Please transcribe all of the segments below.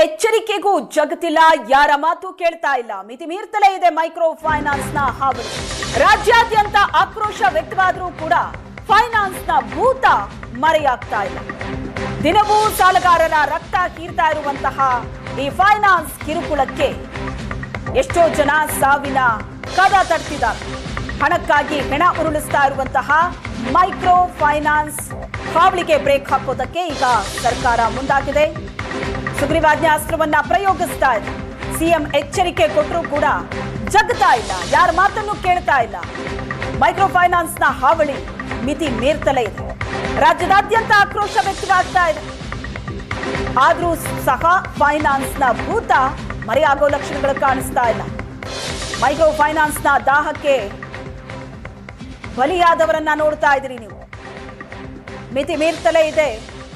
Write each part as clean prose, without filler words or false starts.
ಎಚ್ಚರಿಕೆಗೂ ಜಗತ್ತಿಲ್ಲ, ಯಾರ ಮಾತು ಕೇಳ್ತಾ ಇಲ್ಲ. ಮಿತಿ ಮೀರ್ತಲೇ ಇದೆ ಮೈಕ್ರೋ ಫೈನಾನ್ಸ್ ನ ಹಾವಳಿ. ರಾಜ್ಯಾದ್ಯಂತ ಆಕ್ರೋಶ ವ್ಯಕ್ತವಾದರೂ ಕೂಡ ಫೈನಾನ್ಸ್ ನ ಭೂತ ಮರೆಯಾಗ್ತಾ ಇಲ್ಲ. ದಿನವೂ ಸಾಲಗಾರರ ರಕ್ತ ಹೀರ್ತಾ ಇರುವಂತಹ ಈ ಫೈನಾನ್ಸ್ ಕಿರುಕುಳಕ್ಕೆ ಎಷ್ಟೋ ಜನ ಸಾವಿನ ಕದ ತಟ್ಟಿದ್ದಾರೆ. ಹಣಕ್ಕಾಗಿ ಹೆಣ ಉರುಳಿಸ್ತಾ ಇರುವಂತಹ ಮೈಕ್ರೋ ಫೈನಾನ್ಸ್ ಹಾವಳಿಗೆ ಬ್ರೇಕ್ ಹಾಕೋದಕ್ಕೆ ಈಗ ಸರ್ಕಾರ ಮುಂದಾಗಿದೆ. ಸುಗ್ರೀವಾಜ್ಞೆ ಅಸ್ತ್ರವನ್ನ ಪ್ರಯೋಗಿಸ್ತಾ ಇದೆ. ಸಿಎಂ ಎಚ್ಚರಿಕೆ ಕೊಟ್ಟರೂ ಕೂಡ ಜಗ್ತಾ ಇಲ್ಲ, ಯಾರ ಮಾತನ್ನು ಕೇಳ್ತಾ ಇಲ್ಲ. ಮೈಕ್ರೋ ಫೈನಾನ್ಸ್ ನ ಹಾವಳಿ ಮಿತಿ ಮೀರ್ತಲೇ ಇದೆ. ರಾಜ್ಯದಾದ್ಯಂತ ಆಕ್ರೋಶ ವ್ಯಕ್ತವಾಗ್ತಾ ಇದೆ. ಆದ್ರೂ ಸಹ ಫೈನಾನ್ಸ್ ನ ಭೂತ ಮರೆಯಾಗೋ ಲಕ್ಷಣಗಳು ಕಾಣಿಸ್ತಾ ಇಲ್ಲ. ಮೈಕ್ರೋ ಫೈನಾನ್ಸ್ ನ ದಾಹಕ್ಕೆ ಬಲಿಯಾದವರನ್ನ ನೋಡ್ತಾ ಇದ್ದೀರಿ ನೀವು. ಮಿತಿ ಮೀರ್ತಲೇ ಇದೆ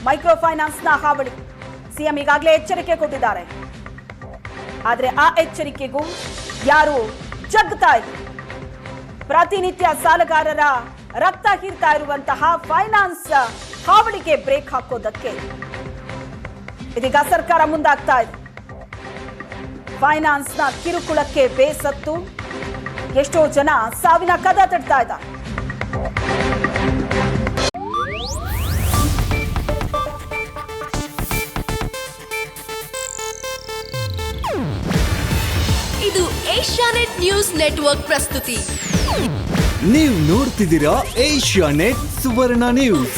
ಮೈಕ್ರೋ ಫೈನಾನ್ಸ್ ನ ಹಾವಳಿ. ಸಿಎಂ ಈಗಾಗಲೇ ಎಚ್ಚರಿಕೆ ಕೊಟ್ಟಿದ್ದಾರೆ. ಆದ್ರೆ ಆ ಎಚ್ಚರಿಕೆಗೂ ಯಾರು ಜಗ್ತಾ ಇಲ್ಲ. ಪ್ರತಿನಿತ್ಯ ಸಾಲಗಾರರ ರಕ್ತ ಹೀರ್ತಾ ಇರುವಂತಹ ಫೈನಾನ್ಸ್ ಹಾವಳಿಗೆ ಬ್ರೇಕ್ ಹಾಕೋದಕ್ಕೆ ಇದೀಗ ಸರ್ಕಾರ ಮುಂದಾಗ್ತಾ ಇದೆ. ಫೈನಾನ್ಸ್ ನ ಕಿರುಕುಳಕ್ಕೆ ಬೇಸತ್ತು ಎಷ್ಟೋ ಜನ ಸಾವಿನ ಕದ ತಟ್ತಾ ಇದ್ದಾರೆ. ಇದು ಏಷ್ಯಾನೆಟ್ ನ್ಯೂಸ್ ನೆಟ್ವರ್ಕ್ ಪ್ರಸ್ತುತಿ. ನೀವು ನೋಡ್ತಿದ್ದೀರಾ ಏಷ್ಯಾನೆಟ್ ಸುವರ್ಣ ನ್ಯೂಸ್.